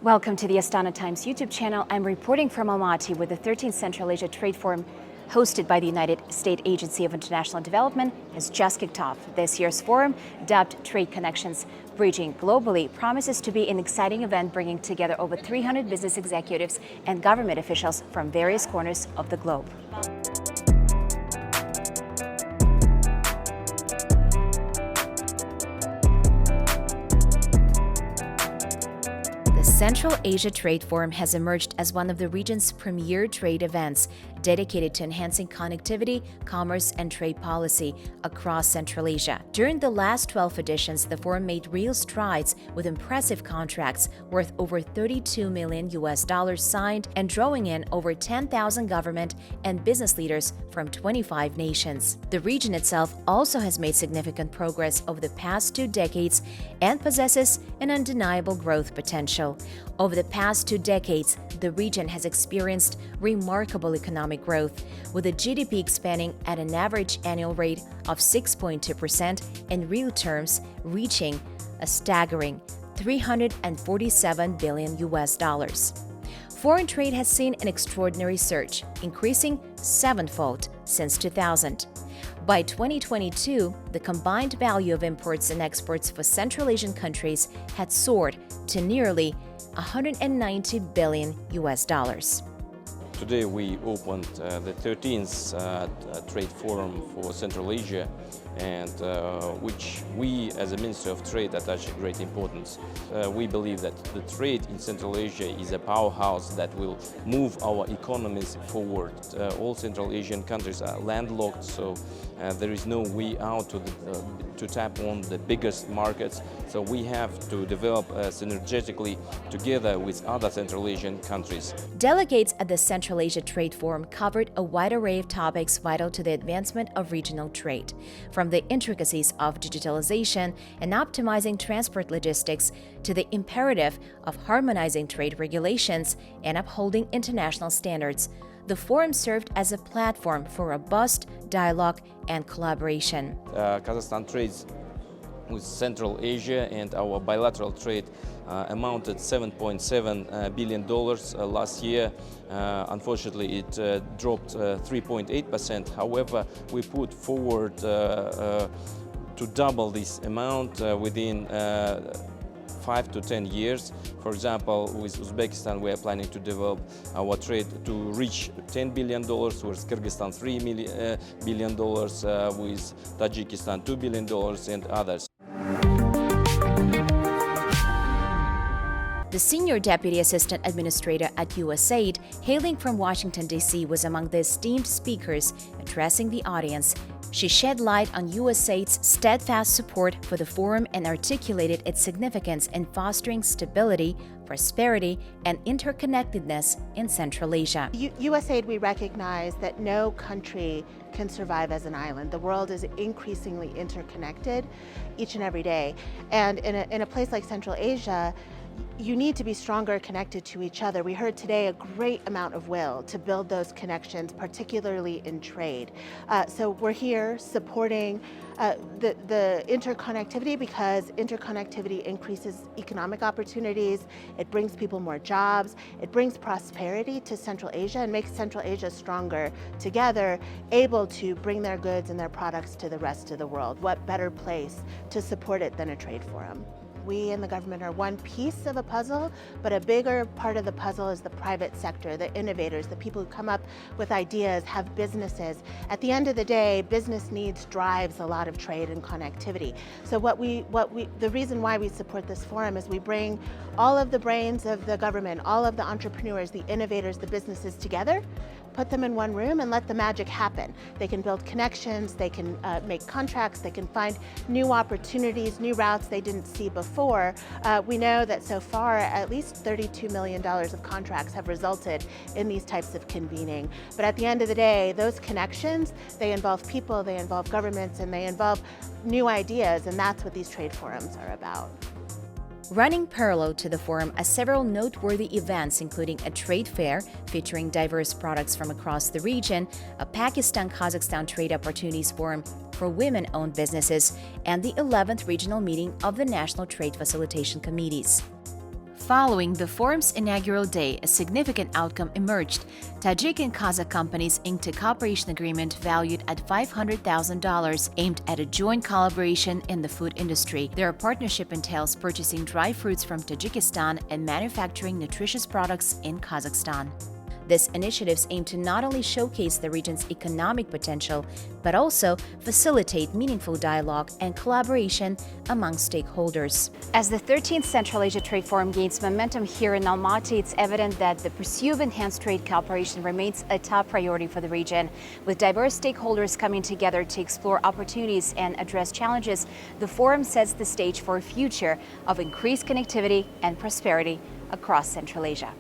Welcome to the Astana Times YouTube channel. I'm reporting from Almaty with the 13th Central Asia Trade Forum hosted by the United States Agency of International Development has just kicked off. This year's forum, dubbed Trade Connections Bridging Globally, promises to be an exciting event bringing together over 300 business executives and government officials from various corners of the globe. The Central Asia Trade Forum has emerged as one of the region's premier trade events, dedicated to enhancing connectivity, commerce, and trade policy across Central Asia. During the last 12 editions, the forum made real strides with impressive contracts worth over $32 million signed and drawing in over 10,000 government and business leaders from 25 nations. The region itself also has made significant progress over the past 2 decades and possesses an undeniable growth potential. Over the past 2 decades, the region has experienced remarkable economic growth, with the GDP expanding at an average annual rate of 6.2%, in real terms reaching a staggering $347 billion. Foreign trade has seen an extraordinary surge, increasing 7-fold since 2000. By 2022, the combined value of imports and exports for Central Asian countries had soared to nearly $190 billion. Today we opened the 13th Trade Forum for Central Asia, and which we as a Ministry of Trade attach great importance. We believe that the trade in Central Asia is a powerhouse that will move our economies forward. All Central Asian countries are landlocked, so there is no way out to tap on the biggest markets. So we have to develop synergetically together with other Central Asian countries. Delegates at the Central Asia Trade Forum covered a wide array of topics vital to the advancement of regional trade, from the intricacies of digitalization and optimizing transport logistics to the imperative of harmonizing trade regulations and upholding international standards. The forum served as a platform for robust dialogue and collaboration. Kazakhstan trades with Central Asia, and our bilateral trade amounted $7.7 billion last year. Unfortunately, it dropped 3.8%. However, we put forward to double this amount within 5 to 10 years. For example, with Uzbekistan, we are planning to develop our trade to reach $10 billion, with Kyrgyzstan $3 billion, with Tajikistan $2 billion, and others. The Senior Deputy Assistant Administrator at USAID, hailing from Washington, D.C., was among the esteemed speakers addressing the audience. She shed light on USAID's steadfast support for the forum and articulated its significance in fostering stability, prosperity, and interconnectedness in Central Asia. USAID, we recognize that no country can survive as an island. The world is increasingly interconnected each and every day. And in a place like Central Asia, you need to be stronger connected to each other. We heard today a great amount of will to build those connections, particularly in trade. So we're here supporting the interconnectivity, because interconnectivity increases economic opportunities, it brings people more jobs, it brings prosperity to Central Asia and makes Central Asia stronger together, able to bring their goods and their products to the rest of the world. What better place to support it than a trade forum? We in the government are one piece of a puzzle, but a bigger part of the puzzle is the private sector, the innovators, the people who come up with ideas, have businesses. At the end of the day, business needs drives a lot of trade and connectivity. So the reason why we support this forum is we bring all of the brains of the government, all of the entrepreneurs, the innovators, the businesses together, put them in one room and let the magic happen. They can build connections, they can make contracts, they can find new opportunities, new routes they didn't see before. We know that so far at least $32 million of contracts have resulted in these types of convening. But at the end of the day, those connections, they involve people, they involve governments, and they involve new ideas, and that's what these trade forums are about. Running parallel to the forum are several noteworthy events, including a trade fair featuring diverse products from across the region, a Pakistan-Kazakhstan Trade Opportunities Forum for women-owned businesses, and the 11th regional meeting of the National Trade Facilitation Committees. Following the forum's inaugural day, a significant outcome emerged. Tajik and Kazakh companies inked a cooperation agreement valued at $500,000 aimed at a joint collaboration in the food industry. Their partnership entails purchasing dry fruits from Tajikistan and manufacturing nutritious products in Kazakhstan. These initiatives aim to not only showcase the region's economic potential, but also facilitate meaningful dialogue and collaboration among stakeholders. As the 13th Central Asia Trade Forum gains momentum here in Almaty, it's evident that the pursuit of enhanced trade cooperation remains a top priority for the region. With diverse stakeholders coming together to explore opportunities and address challenges, the forum sets the stage for a future of increased connectivity and prosperity across Central Asia.